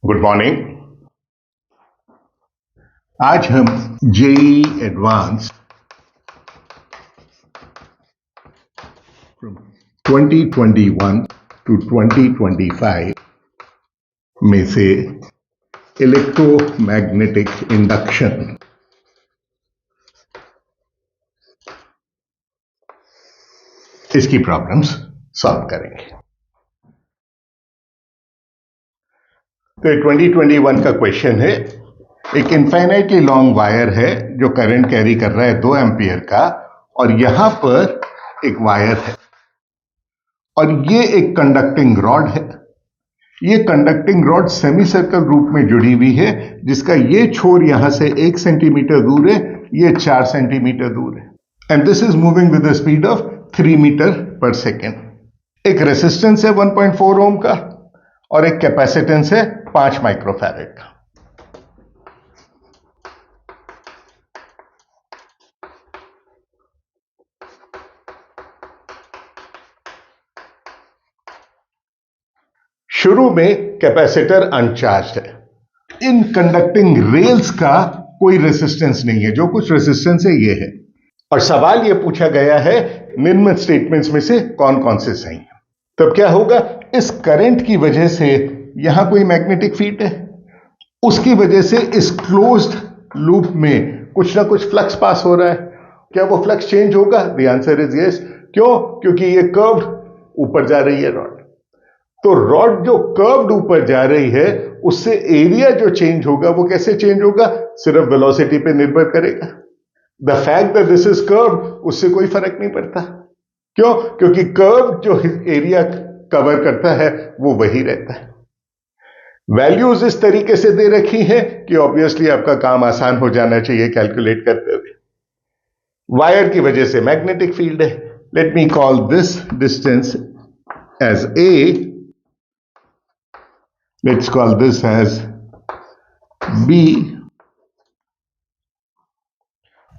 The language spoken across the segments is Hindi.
Good morning. आज हम जेई एडवांस 2021 टू 2025 में से इलेक्ट्रोमैग्नेटिक इंडक्शन इसकी प्रॉब्लम्स सॉल्व करेंगे। तो 2021 का क्वेश्चन है, एक इनफाइनाइटली लॉन्ग वायर है जो करंट कैरी कर रहा है 2 एम्पियर का, और यहां पर एक वायर है और ये एक कंडक्टिंग रॉड है। ये कंडक्टिंग रॉड सेमी सर्कल रूप में जुड़ी हुई है, जिसका ये छोर यहां से 1 सेंटीमीटर दूर है, ये 4 सेंटीमीटर दूर है, and this is moving with the speed of 3 metre पर सेकेंड। एक रेसिस्टेंस है 1.4 ओम का और एक कैपेसिटेंस है 5 माइक्रोफैरेड का। शुरू में कैपेसिटर अनचार्ज है। इन कंडक्टिंग रेल्स का कोई रेसिस्टेंस नहीं है, जो कुछ रेसिस्टेंस है ये है। और सवाल ये पूछा गया है निम्न स्टेटमेंट्स में से कौन कौन से सही है। तब क्या होगा, इस करंट की वजह से यहां कोई मैग्नेटिक फील्ड है, उसकी वजह से इस क्लोज्ड लूप में कुछ ना कुछ फ्लक्स पास हो रहा है। क्या वो फ्लक्स चेंज होगा? The answer is yes. क्यों? क्योंकि ये कर्व्ड ऊपर जा रही है रॉड। तो रॉड जो कर्व्ड ऊपर जा रही है, उससे एरिया जो चेंज होगा वो कैसे चेंज होगा? सिर्फ वेलोसिटी पे निर्भर करेगा। The fact that this is curved, उससे कोई फर्क नहीं पड़ता। क्यों? क्योंकि कर्व जो एरिया कवर करता है वो वही रहता है। वैल्यूज इस तरीके से दे रखी हैं कि ऑब्वियसली आपका काम आसान हो जाना चाहिए कैलकुलेट करते हुए। वायर की वजह से मैग्नेटिक फील्ड है। Let me call this distance as a, let's call this as B।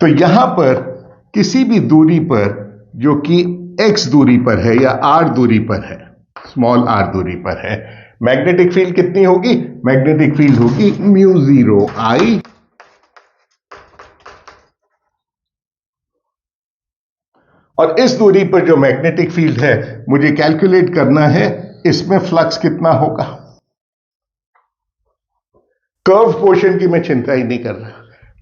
तो यहां पर किसी भी दूरी पर जो कि x दूरी पर है या r दूरी पर है, स्मॉल r दूरी पर है, मैग्नेटिक फील्ड कितनी होगी? मैग्नेटिक फील्ड होगी μ0 I, और इस दूरी पर जो मैग्नेटिक फील्ड है मुझे कैलकुलेट करना है इसमें फ्लक्स कितना होगा। कर्व पोर्शन की मैं चिंता ही नहीं कर रहा,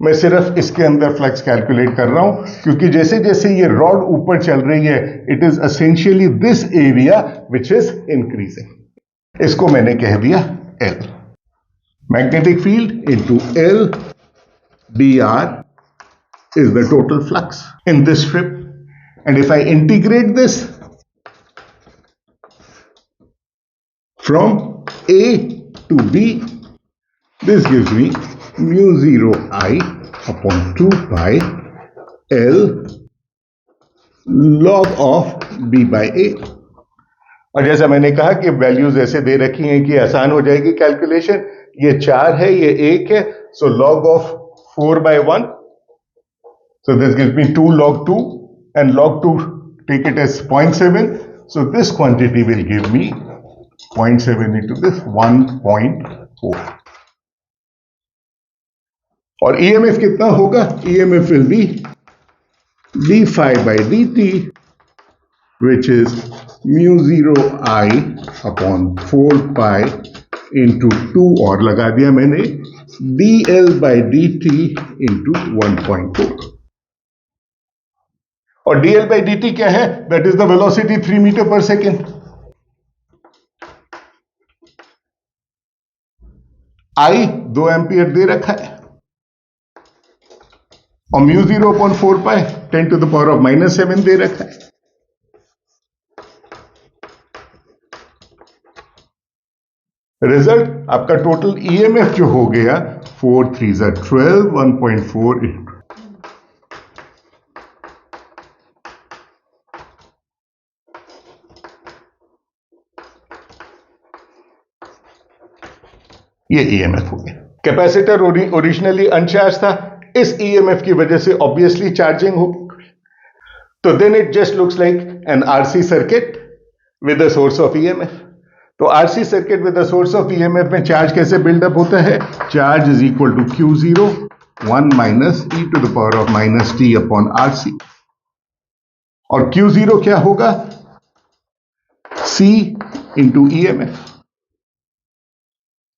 मैं सिर्फ इसके अंदर फ्लक्स कैलकुलेट कर रहा हूं, क्योंकि जैसे जैसे ये रॉड ऊपर चल रही है, it is essentially this area which is increasing. इसको मैंने कह दिया L। Magnetic field into L dr is the total flux in this strip, and if I integrate this from A to B, this gives me μ0 I upon 2 pi L log of B by A। और जैसा मैंने कहा कि वैल्यूज ऐसे दे रखी हैं कि आसान हो जाएगी कैलकुलेशन। ये 4 है, ये 1 है, सो log of 4 by 1, so this gives me 2 log 2, and log 2 take it as 0.7, so this quantity will give me 0.7 into this 1.4। और EMF कितना होगा? EMF will be d phi by dt, which is μ0 I upon 4 pi into 2, और लगा दिया मैंने dl by dt into 1.4। और dl by dt क्या है? That is the velocity 3 metre पर सेकेंड। I 2 एम्पियर दे रखा है, और μ0 upon 4 pi 10 to the power of -7 दे रखा है। रिजल्ट आपका टोटल EMF जो हो गया 4 3 12, 1.4 ये EMF हो गया। कैपेसिटर ओरिजिनली अनचार्ज था, इस EMF की वजह से ऑब्वियसली चार्जिंग हो, तो then it just looks like an RC circuit with a source of EMF। तो RC circuit with the source of EMF में चार्ज कैसे बिल्डअप होता है? Charge is equal to Q0 1 minus e to the power of minus t upon RC। और Q0 क्या होगा? C into EMF.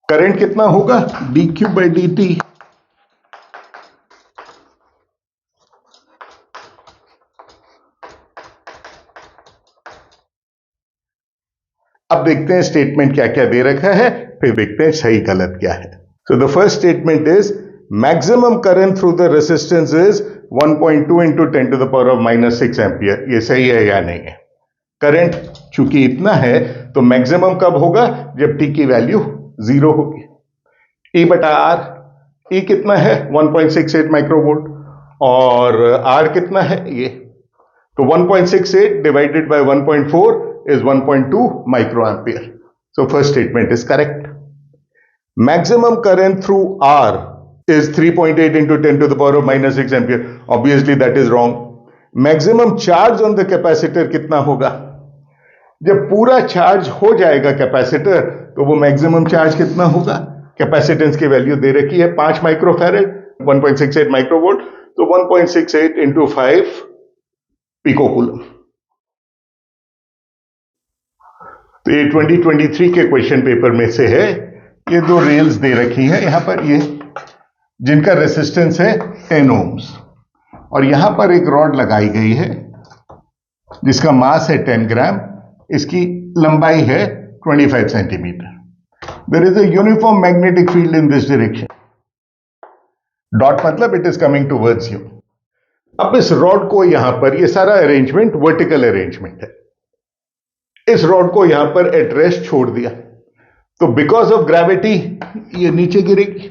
करंट कितना होगा? dq by dt। अब देखते हैं स्टेटमेंट क्या क्या दे रखा है, फिर देखते हैं सही गलत क्या है। So the first statement is maximum current through the resistance is 1.2 into 10 to the power of minus 6 ampere। ये सही है या नहीं है? करंट चूंकि इतना है तो मैक्सिमम कब होगा? जब t की वैल्यू 0 होगी। E बटा R, E कितना है? 1.68 माइक्रोवोल्ट और R कितना है? ये तो 1.68 divided by 1.4 is 1.2 microampere. So first statement is correct. Maximum current through R is 3.8 into 10 to the power of minus 6 ampere. Obviously that is wrong. Maximum charge on the capacitor कितना होगा? जब पूरा चार्ज हो जाएगा कैपेसिटर तो वो मैक्सिमम चार्ज कितना होगा? कैपेसिटेंस की वैल्यू दे रखी है 5 माइक्रोफैरेड 1.68 माइक्रोवोल्ट, तो 1.68 इंटू 5 पिकोकूलम। तो ये 2023 के क्वेश्चन पेपर में से है। ये दो रेल्स दे रखी हैं यहां पर, ये जिनका रेसिस्टेंस है 10 ओम्स और यहां पर एक रॉड लगाई गई है जिसका मास है 10 ग्राम, इसकी लंबाई है 25 centimetre. There is a uniform magnetic field in this direction. Dot मतलब it is coming towards you. अब इस रॉड को यहां पर, ये सारा अरेंजमेंट वर्टिकल अरेंजमेंट है, इस रॉड को यहां पर एट रेस्ट छोड़ दिया तो बिकॉज ऑफ ग्रेविटी ये नीचे गिरेगी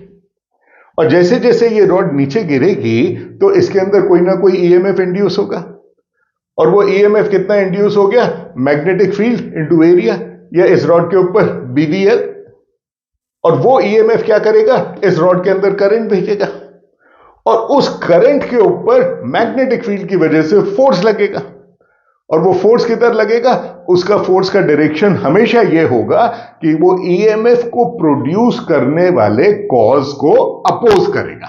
और जैसे जैसे ये रॉड नीचे गिरेगी तो इसके अंदर कोई ना कोई ईएमएफ इंड्यूस होगा और वो ईएमएफ कितना इंड्यूस हो गया? मैग्नेटिक फील्ड इनटू एरिया, या इस रॉड के ऊपर बीवीएल, और वो ईएमएफ क्या करेगा? इस रॉड के अंदर करंट भेजेगा और उस करंट के ऊपर मैग्नेटिक फील्ड की वजह से फोर्स लगेगा और वो फोर्स किधर लगेगा? उसका फोर्स का डायरेक्शन हमेशा ये होगा कि वो ईएमएफ को प्रोड्यूस करने वाले कॉज को अपोज करेगा।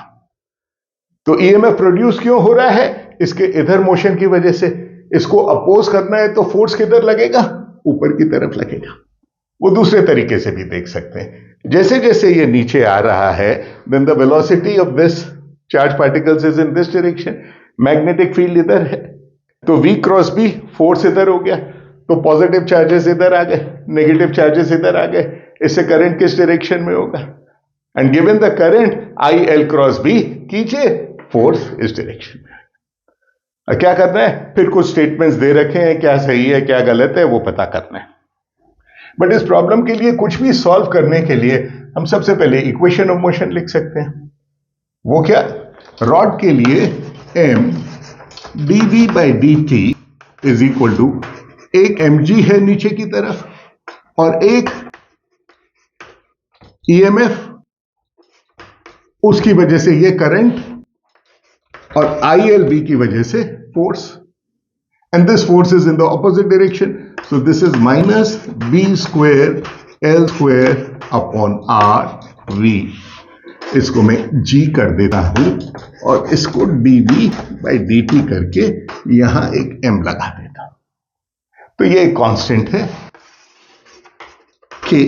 तो ईएमएफ प्रोड्यूस क्यों हो रहा है? इसके इधर मोशन की वजह से। इसको अपोज करना है तो फोर्स किधर लगेगा? ऊपर की तरफ लगेगा। वो दूसरे तरीके से भी देख सकते हैं। जैसे जैसे ये नीचे आ रहा है then the velocity of this charge particles is in this direction. Magnetic field इधर है तो V क्रॉस B, फोर्स इधर हो गया तो पॉजिटिव चार्जेस इधर आ गए, नेगेटिव चार्जेस इधर आ गए। इससे करंट किस डायरेक्शन में होगा? And given the current IL cross B, कीजिए फोर्स इस डायरेक्शन में। क्या करना है? फिर कुछ स्टेटमेंट्स दे रखे हैं, क्या सही है क्या गलत है वो पता करना है। बट इस प्रॉब्लम के लिए कुछ भी सॉल्व करने के लिए हम सबसे पहले इक्वेशन ऑफ मोशन लिख सकते हैं। वो क्या? रॉड के लिए m dv by dt is equal to, एक mg है नीचे की तरफ और एक EMF, उसकी वजह से ये करंट और ILB की वजह से force, and this force is in the opposite direction. So this is minus b square L square upon RV। इसको मैं G कर देता हूं और इसको dv बाई dt करके यहां एक m लगा देता हूं। तो ये एक कांस्टेंट है K।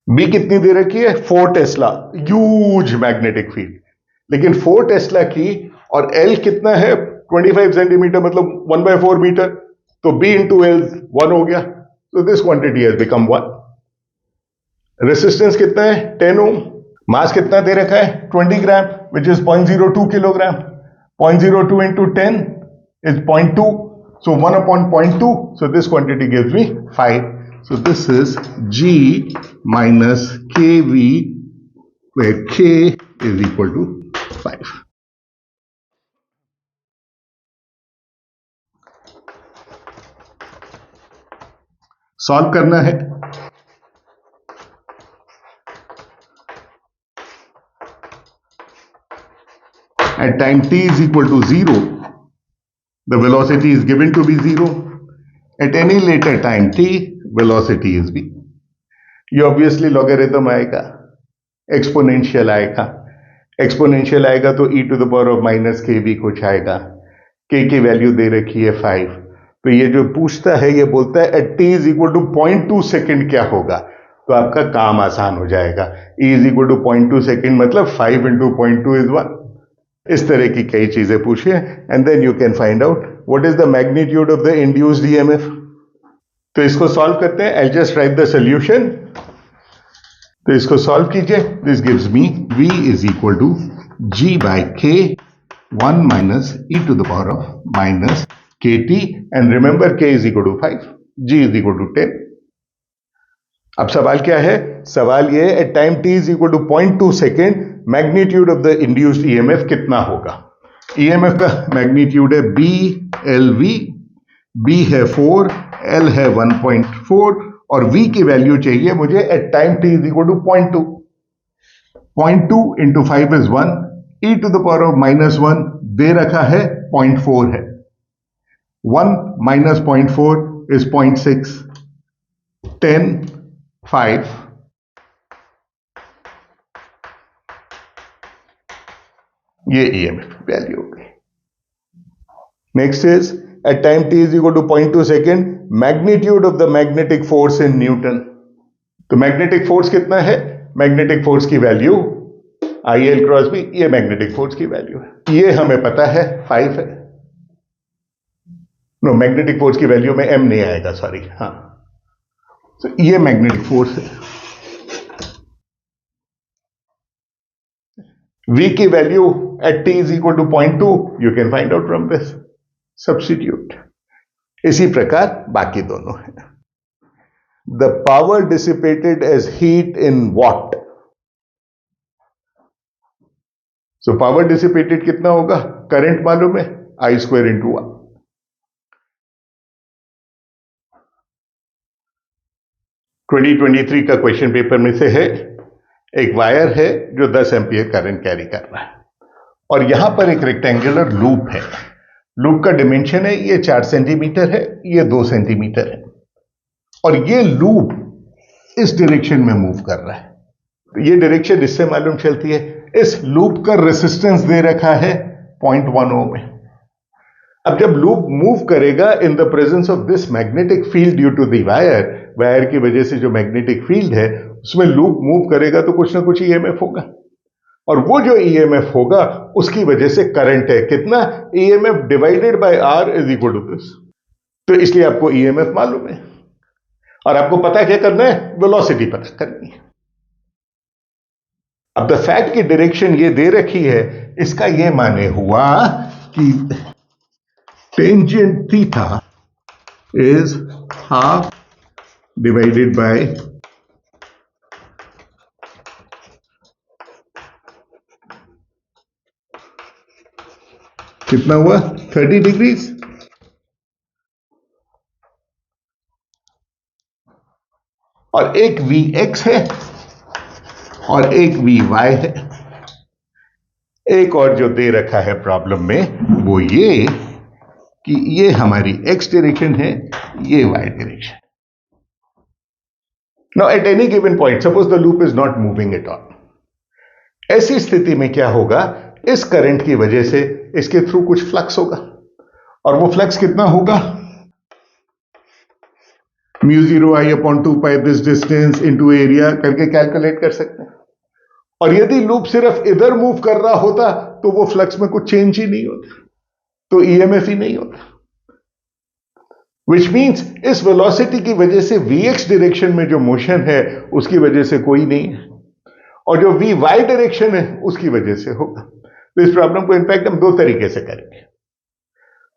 B कितनी दे रखी है? 4 टेस्ला, ह्यूज मैग्नेटिक फील्ड, लेकिन 4 टेस्ला की और L कितना है? 25 सेंटीमीटर, मतलब 1/4 मीटर, तो B इंटू L 1 हो गया। तो this quantity has become 1। Resistance कितना है? 10 ओम। मास कितना दे रखा है? 20 ग्राम, which is 0.02 kilogram. 0.02 into 10 is 0.2, so 1 upon 0.2, so this quantity gives me 5. So this is G minus KV, where K is equal to 5. Solve करना है। At time t is equal to 0, the velocity is given to be 0. At any later time t, velocity is v. ये ऑब्वियसली लॉगरिथम आएगा, एक्सपोनेंशियल आएगा, एक्सपोनेंशियल आएगा तो e to the power of minus के भी कुछ आएगा, k की वैल्यू दे रखी है 5, तो ये जो पूछता है ये बोलता है at t is equal to 0.2 second क्या होगा, तो आपका काम आसान हो जाएगा। e is equal to 0.2 second मतलब 5 इंटू 0.2 इज 1। इस तरह की कई चीजें पूछिए and then you can find out what is the magnitude of the induced EMF. तो इसको सॉल्व करते हैं, I just write the solution. तो इसको सॉल्व कीजिए, this gives me v is equal to g by k 1 minus e to the power of minus kt and remember k is equal to 5, g is equal to 10। अब सवाल क्या है, सवाल ये eight time t is equal to 0.2 second magnitude of the induced EMF कितना होगा। ईएमएफ का मैग्नीट्यूड है b l v, b है 4, l है 1.4 और v की वैल्यू चाहिए मुझे at time t is equal to 0.2। 0.2 into 5 is 1, e to the power of minus 1 दे रखा है 0.4 है, 1 माइनस 0.4 इज 0.6, 10, 5, ये ईएमएफ वैल्यू हो गई। Next is at time t is equal to 0.2 second magnitude of the magnetic force in newton. तो मैग्नेटिक फोर्स कितना है, मैग्नेटिक फोर्स की वैल्यू IL क्रॉस B, ये मैग्नेटिक फोर्स की वैल्यू है, ये हमें पता है 5 है। नो, मैग्नेटिक फोर्स की वैल्यू में m नहीं आएगा, सॉरी, हाँ, तो ये मैग्नेटिक फोर्स है। v की value at t is equal to 0.2 you can find out from this, substitute. इसी प्रकार बाकी दोनों है। The power dissipated as heat in watt, so power dissipated कितना होगा, करंट मालूम है I स्क्वायर इंटू 1। ट्वेंटी 2023 का क्वेश्चन पेपर में से है, एक वायर है जो 10 एम्पियर करंट कैरी कर रहा है और यहां पर एक रेक्टेंगुलर लूप है। लूप का डिमेंशन है ये 4 सेंटीमीटर है, ये 2 सेंटीमीटर है और ये लूप इस डायरेक्शन में मूव कर रहा है। ये डायरेक्शन इससे मालूम चलती है। इस लूप का रेसिस्टेंस दे रखा है 0.1 ओम में। अब जब लूप मूव करेगा in the presence of this magnetic field due to the wire, wire की वजह से जो मैग्नेटिक फील्ड है उसमें लूप मूव करेगा तो कुछ ना कुछ ईएमएफ होगा और वो जो ईएमएफ होगा उसकी वजह से करंट है कितना, EMF divided by R is equal to this. तो इसलिए आपको ईएमएफ मालूम है और आपको पता क्या करना है, वेलोसिटी पता करनी है। अब द फैक्ट की डायरेक्शन ये दे रखी है, इसका ये माने हुआ कि tangent theta is half divided by कितना हुआ, 30 डिग्रीज। और एक Vx है और एक Vy है। एक और जो दे रखा है प्रॉब्लम में वो ये कि ये हमारी x डायरेक्शन है, ये y direction. Now at any given point suppose the loop is not moving at all, ऐसी स्थिति में क्या होगा, इस करंट की वजह से इसके थ्रू कुछ फ्लक्स होगा और वो फ्लक्स कितना होगा, μ0I/2π this distance into area करके कैलकुलेट कर सकते हैं। और यदि लूप सिर्फ इधर मूव कर रहा होता तो वो फ्लक्स में कुछ चेंज ही नहीं होता, तो ईएमएफ ही नहीं होता। विच मीन्स इस वेलोसिटी की वजह से Vx डायरेक्शन में जो मोशन है उसकी वजह से कोई नहीं है और जो Vy डायरेक्शन है उसकी वजह से होगा। तो इस प्रॉब्लम को इनफैक्ट हम दो तरीके से करेंगे।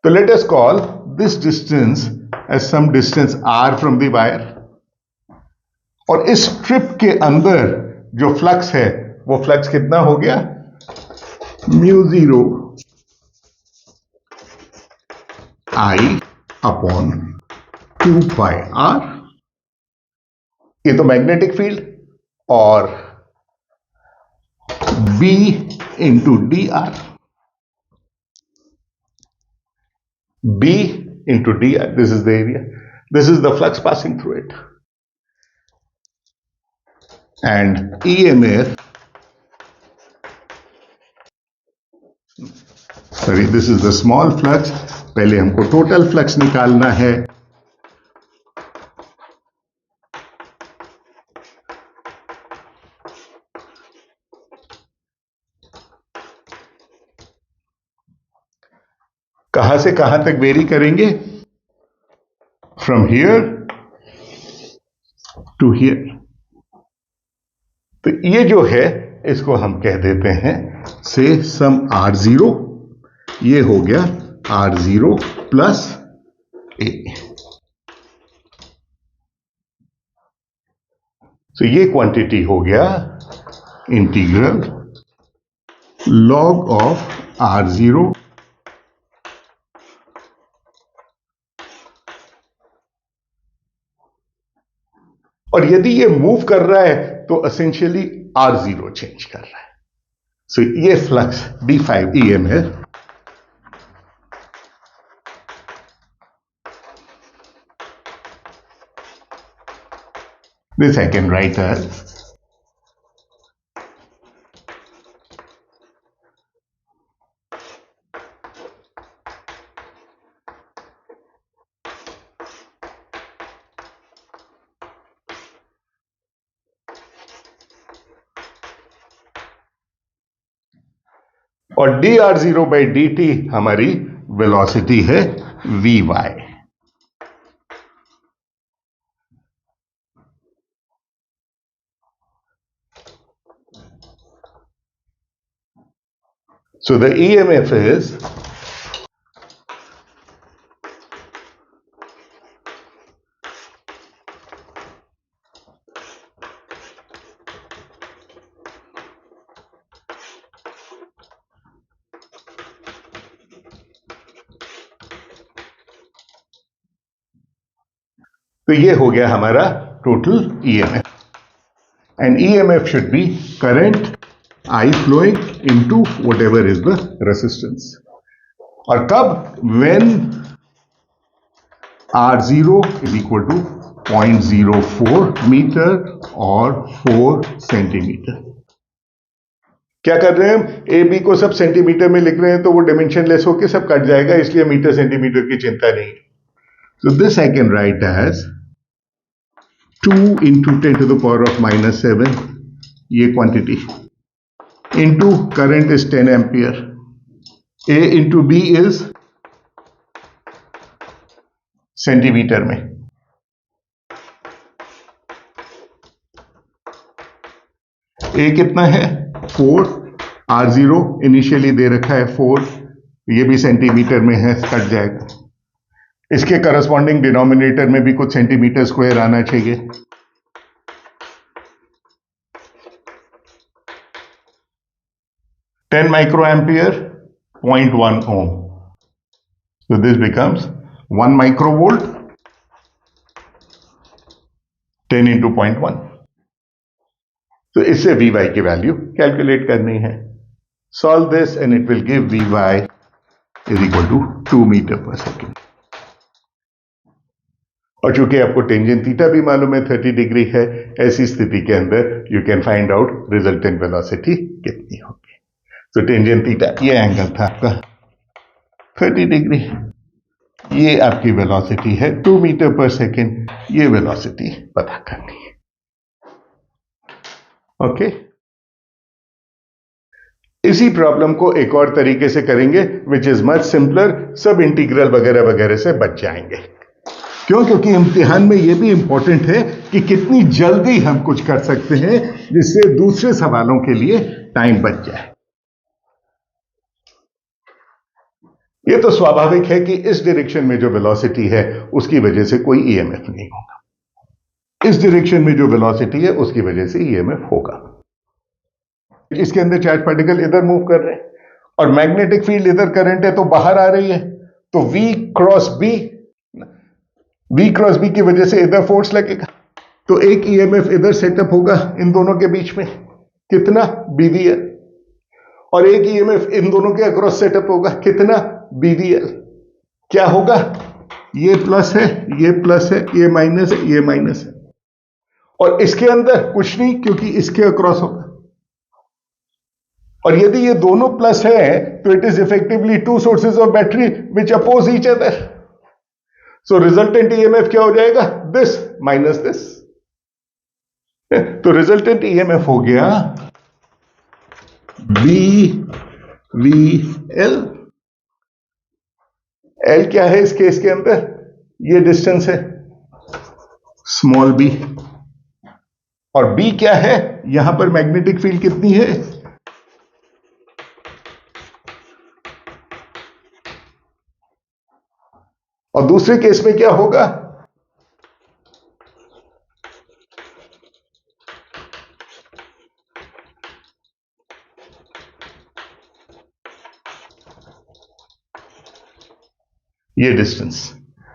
तो let us call this distance as some distance r from the wire और इस स्ट्रिप के अंदर जो फ्लक्स है वो फ्लक्स कितना हो गया, μ0 I/2πr। ये तो मैग्नेटिक फील्ड और B into dr, B into dr, this is the area. This is the flux passing through it. And EMF, sorry, this is the small flux. पहले हमको total flux निकालना है. कहां से कहां तक वेरी करेंगे? From here to here. तो ये जो है इसको हम कह देते हैं से सम R0, ये हो गया R0 प्लस A. तो ये क्वांटिटी हो गया इंटीग्रल log ऑफ R0 और यदि ये मूव कर रहा है तो एसेंशियली R0 चेंज कर रहा है. सो ये flux D5 EMF this I can write as और dr0 by dt हमारी वेलोसिटी है vy. So the EMF is तो ये हो गया हमारा total EMF. And EMF should be current I flowing into whatever is the resistance. और कब? When R0 is equal to 0.04 metre और 4 सेंटीमीटर. क्या कर रहे हैं हम? ए बी को सब सेंटीमीटर में लिख रहे हैं तो वो डायमेंशनलेस होके सब कट जाएगा, इसलिए मीटर सेंटीमीटर की चिंता नहीं. So this I can write as 2 into 10 to the power of -7, ये quantity, into current is 10 ampere. A into B is centimetre में. A कितना है? 4. R0 इनिशियली दे रखा है 4, ये भी सेंटीमीटर में है, कट जाएगा. इसके करस्पॉन्डिंग डिनोमिनेटर में भी कुछ सेंटीमीटर स्क्वायर आना चाहिए. Ten micro ampere 0.1 ohm. So this becomes 1 microvolt 10 into 0.1. तो इससे Vy की वैल्यू कैलकुलेट करनी है. Solve this and it will give Vy is equal to 2 metre पर सेकेंड. और चूंकि आपको टेंजेंट थीटा भी मालूम है 30 डिग्री है, ऐसी स्थिति के अंदर you can find out resultant velocity कितनी होगी. तो टेंजेंट थीटा ये एंगल था आपका 30 डिग्री, ये आपकी वेलोसिटी है 2 मीटर पर सेकेंड. ये वेलोसिटी पता करनी है. ओके. इसी प्रॉब्लम को एक और तरीके से करेंगे विच इज मच सिंपलर. सब इंटीग्रल वगैरह वगैरह से बच जाएंगे. क्यों? क्योंकि इम्तिहान में यह भी इंपॉर्टेंट है कि कितनी जल्दी हम कुछ कर सकते हैं जिससे दूसरे सवालों के लिए टाइम बच जाए. यह तो स्वाभाविक है कि इस डायरेक्शन में जो वेलोसिटी है उसकी वजह से कोई ईएमएफ नहीं होगा. इस डायरेक्शन में जो वेलोसिटी है उसकी वजह से ईएमएफ होगा. इसके अंदर चार्ज पार्टिकल इधर मूव कर रहे हैं और मैग्नेटिक फील्ड इधर करंट है तो बाहर आ रही है. तो V क्रॉस बी की वजह से इधर फोर्स लगेगा. तो एक ईएमएफ इधर सेटअप होगा इन दोनों के बीच में, कितना? BVL. और एक ईएमएफ इन दोनों के अक्रॉस सेटअप होगा, कितना? BVL. क्या होगा? ये प्लस है, ये प्लस है, ये माइनस है, ये माइनस है, और इसके अंदर कुछ नहीं क्योंकि इसके अक्रॉस होगा। और यदि ये दोनों प्लस है तो it is effectively two sources of battery which oppose each other. So resultant EMF क्या हो जाएगा? This minus this. तो रिजल्टेंट ईएमएफ हो गया बी वी एल। एल क्या है इस केस के अंदर? ये डिस्टेंस है स्मॉल बी। और बी क्या है? यहां पर मैग्नेटिक फील्ड कितनी है? और दूसरे केस में क्या होगा? ये डिस्टेंस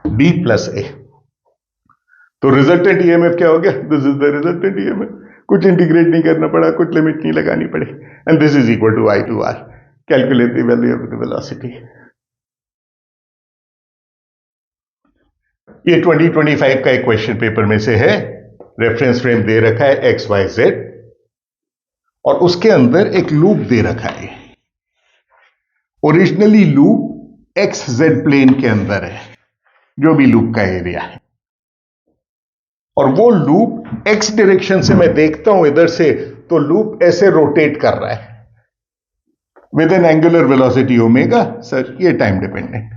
बी प्लस ए। तो रिजल्टेंट ईएमएफ क्या हो गया? This is the resultant EMF. कुछ इंटीग्रेट नहीं करना पड़ा, कुछ लिमिट नहीं लगानी पड़ी, and this is equal to I two R. Calculate the value of the velocity. ये 2025 का एक क्वेश्चन पेपर में से है। रेफरेंस फ्रेम दे रखा है एक्स वाई जेड, और उसके अंदर एक लूप दे रखा है। Originally loop X Z plane के अंदर है, जो भी लूप का एरिया है, और वो लूप एक्स डायरेक्शन से मैं देखता हूं इधर से, तो लूप ऐसे रोटेट कर रहा है with N angular velocity omega. Sir ये टाइम डिपेंडेंट।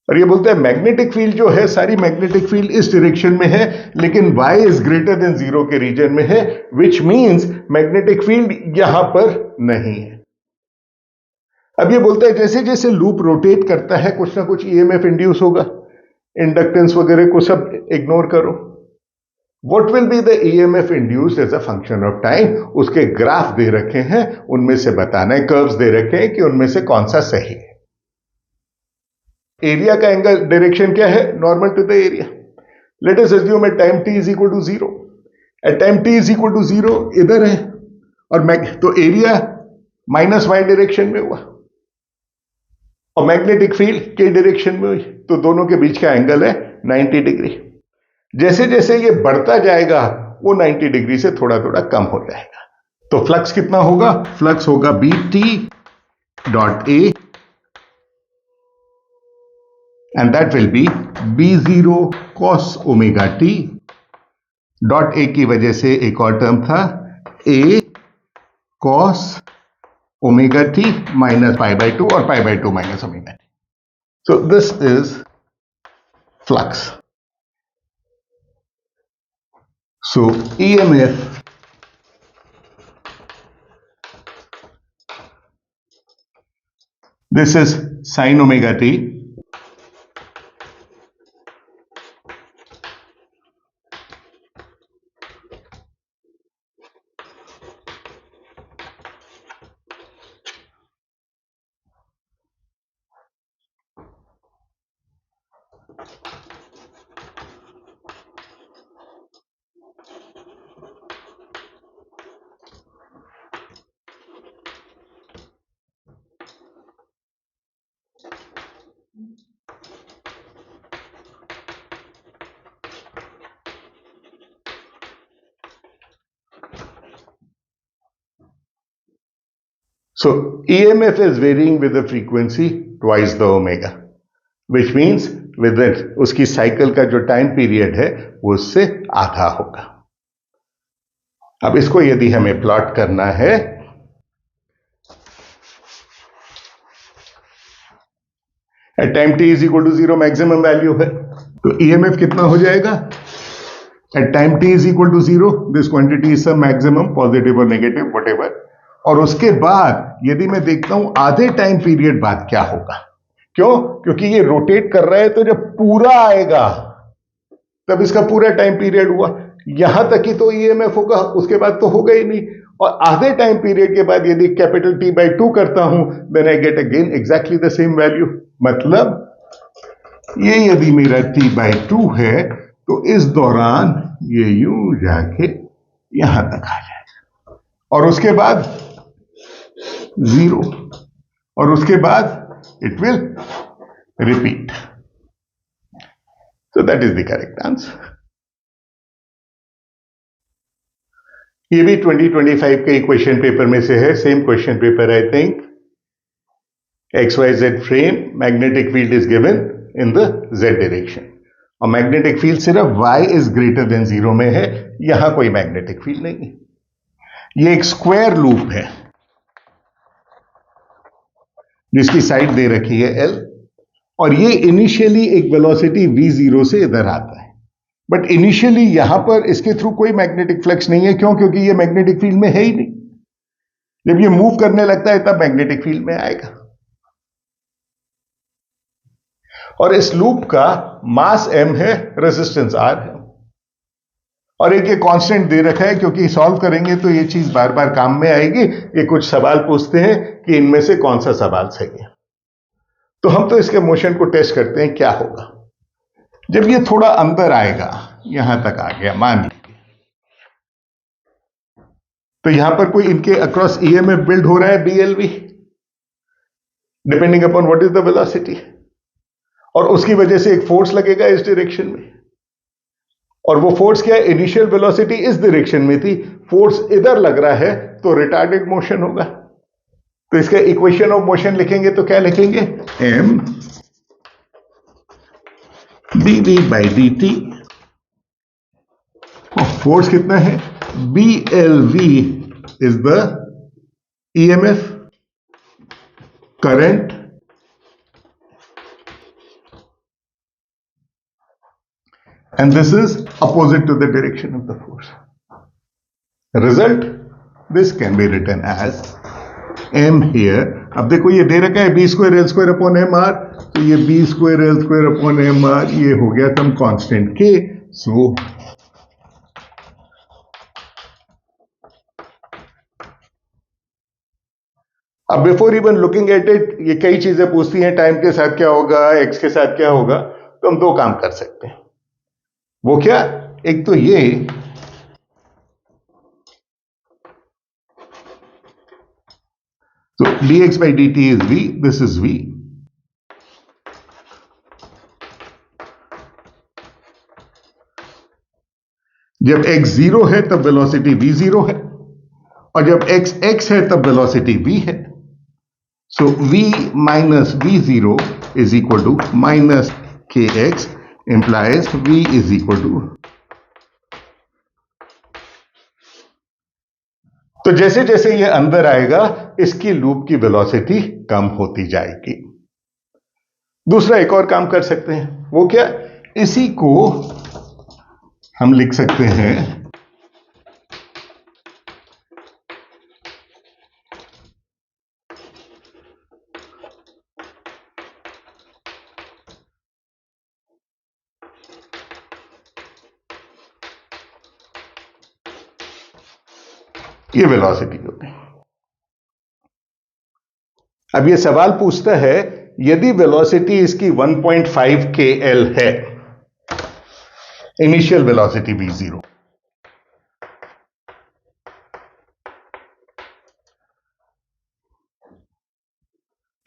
और ये बोलते हैं मैग्नेटिक फील्ड जो है, सारी मैग्नेटिक फील्ड इस डायरेक्शन में है, लेकिन y इज ग्रेटर देन 0 के रीजन में है, विच मींस मैग्नेटिक फील्ड यहां पर नहीं है। अब ये बोलता है जैसे जैसे लूप रोटेट करता है कुछ ना कुछ ईएमएफ इंड्यूस होगा। इंडक्टेंस वगैरह को सब इग्नोर करो। What will be the EMF induced as a function of time? उसके ग्राफ दे रखे हैं, उनमें से बताना है, कर्व्स दे रखे हैं कि उनमें से कौन सा सही है। एरिया का एंगल डायरेक्शन क्या है? Normal to the area. Let us assume at time t is equal to 0। At time t is equal to 0 इधर है, और तो एरिया माइनस y डायरेक्शन में हुआ, और मैग्नेटिक फील्ड के डायरेक्शन में हुई, तो दोनों के बीच का एंगल है 90 डिग्री। जैसे जैसे ये बढ़ता जाएगा वो 90 डिग्री से थोड़ा थोड़ा कम हो जाएगा। तो फ्लक्स कितना होगा? फ्लक्स होगा B T dot A, and that will be b0 cos omega t dot A की वजह से एक और टर्म था a cos omega t minus pi by 2 और pi by 2 minus omega t. So this is flux. So EMF this is sin omega t. So EMF is varying with the frequency twice the omega, which means with that उसकी साइकिल का जो टाइम पीरियड है वो उससे आधा होगा। अब इसको यदि हमें प्लॉट करना है, at time t is equal to 0 maximum value है, तो EMF कितना हो जाएगा? At time t is equal to 0 this quantity is some maximum, positive और नेगेटिव व्हाटएवर। और उसके बाद यदि मैं देखता हूं आधे टाइम पीरियड बाद क्या होगा। क्यों? क्योंकि ये रोटेट कर रहा है, तो जब पूरा आएगा तब इसका पूरा टाइम पीरियड हुआ, यहां तक ही तो ईएमएफ होगा, उसके बाद तो होगा ही नहीं। और आधे टाइम पीरियड के बाद यदि कैपिटल T by 2 करता हूं, then I get again exactly the same value. मतलब ये यदि मेरा T by 2 है तो इस दौरान ये यूं जाके यहां तक आ जाएगा, और उसके बाद 0, और उसके बाद it will repeat. So that is the correct answer. ये भी 2025 के क्वेश्चन पेपर में से है, same question paper I think. XYZ frame, magnetic field is given in the Z direction और मैग्नेटिक फील्ड सिर्फ y इज ग्रेटर देन 0 में है, यहां कोई मैग्नेटिक फील्ड नहीं है. ये एक स्क्वायर लूप है जिसकी साइड दे रखी है L और ये इनिशियली एक वेलोसिटी v0 से इधर आता है, बट इनिशियली यहां पर इसके थ्रू कोई मैग्नेटिक फ्लक्स नहीं है. क्यों? क्योंकि ये मैग्नेटिक फील्ड में है ही नहीं. जब ये मूव करने लगता है तब मैग्नेटिक फील्ड में आएगा. और इस लूप का मास m है, रेजिस्टेंस r है और एक ये कांस्टेंट दे रखा है. क्योंकि सॉल्व करेंगे तो ये चीज बार बार काम में आएगी. ये कुछ सवाल पूछते हैं कि इनमें से कौन सा सवाल सही है, तो हम तो इसके मोशन को टेस्ट करते हैं क्या होगा जब ये थोड़ा अंदर आएगा. यहां तक आ गया मान लीजिए, तो यहां पर कोई इनके अक्रॉस EMF बिल्ड हो रहा है BLV, depending upon what is the velocity, और उसकी वजह से एक फोर्स लगेगा इस डायरेक्शन में. और वो फोर्स क्या है? इनिशियल वेलोसिटी इस डायरेक्शन में थी, फोर्स इधर लग रहा है, तो रिटार्डेड मोशन होगा. तो इसका इक्वेशन ऑफ मोशन लिखेंगे तो क्या लिखेंगे? m dv by dt. Force कितना है? BLV is the EMF, current, and this is opposite to the direction of the force. Result, this can be written as m here. अब देखो ये दे रखा है b square l square upon mr, तो ये b square l square upon mr ये हो गया सम कांस्टेंट k. सो अब before even looking at it, ये कई चीजें पूछती हैं, टाइम के साथ क्या होगा, x के साथ क्या होगा. तो हम दो काम कर सकते हैं. वो क्या? एक तो ये तो dx by dt is v, this is v. जब x 0 है तब वेलोसिटी v0 है और जब x x है तब वेलोसिटी v है. सो v minus v0 is equal to minus kx implies v is equal to. तो जैसे जैसे ये अंदर आएगा इसकी लूप की वेलोसिटी कम होती जाएगी. दूसरा एक और काम कर सकते हैं. वो क्या? इसी को हम लिख सकते हैं ये वेलोसिटी होती है. अब ये सवाल पूछता है यदि वेलोसिटी इसकी 1.5 kl है, initial velocity v0,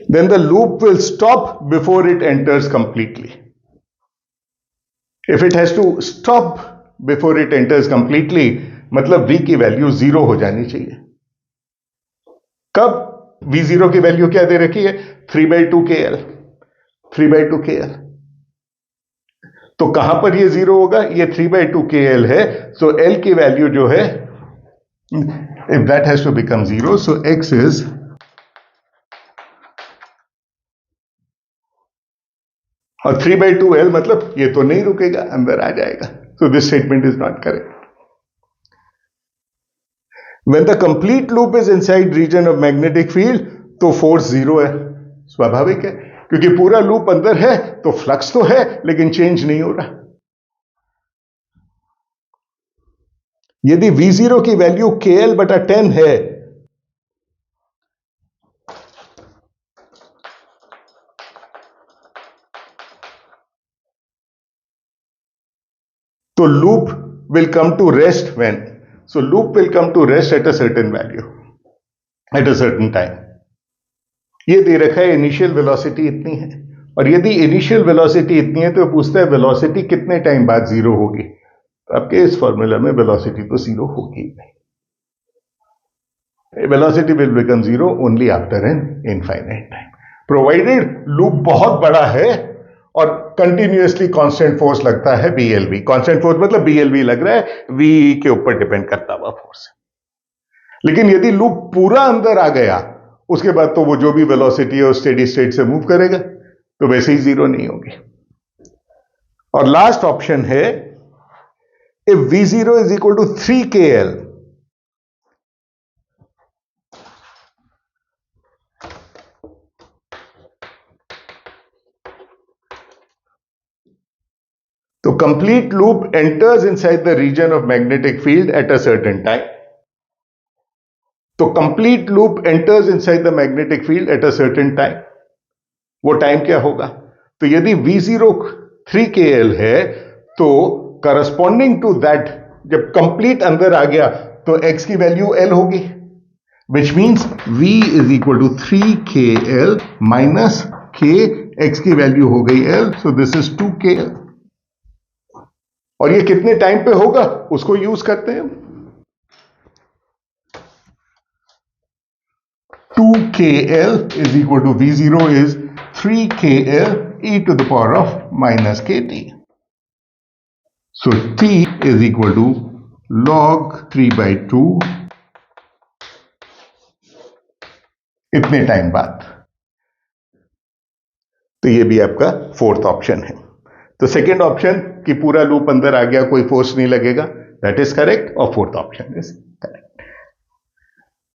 then the loop will stop before it enters completely. If it has to stop before it enters completely, मतलब v की वैल्यू 0 हो जानी चाहिए. कब? v0 की वैल्यू क्या दे रखी है? 3/2 kl. 3/2 kl. तो कहां पर ये 0 होगा? ये 3/2 kl है. सो l की वैल्यू जो है, if that has to become 0, so x is और 3/2l मतलब ये तो नहीं रुकेगा, अंदर आ जाएगा. So this statement is not correct. When the complete loop is inside region of magnetic field, तो फोर्स 0 है. स्वाभाविक है, क्योंकि पूरा लूप अंदर है तो फ्लक्स तो है लेकिन चेंज नहीं हो रहा. यदि v0 की वैल्यू kl/10 है तो loop will come to rest when? So loop will come to rest at a certain value, at a certain time. ये दे रखा है इनिशियल वेलोसिटी इतनी है और यदि इनिशियल वेलोसिटी इतनी है तो पूछता है वेलोसिटी कितने टाइम बाद जीरो होगी। तो आपके इस फॉर्मूला में वेलोसिटी तो जीरो होगी ही नहीं। Velocity will become zero only after an infinite time, provided loop बहुत बड़ा है और कंटिन्यूअसली कांस्टेंट फोर्स लगता है बीएलवी। कांस्टेंट फोर्स मतलब बीएलवी लग रहा है, वी के ऊपर डिपेंड करता हुआ फोर्स। लेकिन यदि लूप पूरा अंदर आ गया उसके बाद तो वो जो भी वेलोसिटी है वो स्टेडी स्टेट से मूव करेगा, तो वैसे ही जीरो नहीं होगी। और लास्ट ऑप्शन है if v0 is equal to 3kl, तो complete loop enters inside the region of magnetic field at a certain time. तो complete loop enters inside the magnetic field at a certain time, वो टाइम क्या होगा? तो यदि v0 3kl है तो करस्पॉन्डिंग टू दैट जब कंप्लीट अंदर आ गया तो x की वैल्यू l होगी, which means v is equal to 3kl minus k, x की वैल्यू हो गई l, so this is 2kl। और ये कितने टाइम पे होगा उसको यूज करते हैं। 2kl is equal to v0 is 3kl e to the power of minus kt. So t is equal to log 3 by 2 इतने टाइम बाद। तो ये भी आपका फोर्थ ऑप्शन है। तो सेकेंड ऑप्शन कि पूरा लूप अंदर आ गया कोई फोर्स नहीं लगेगा, दैट इज करेक्ट, और फोर्थ ऑप्शन इज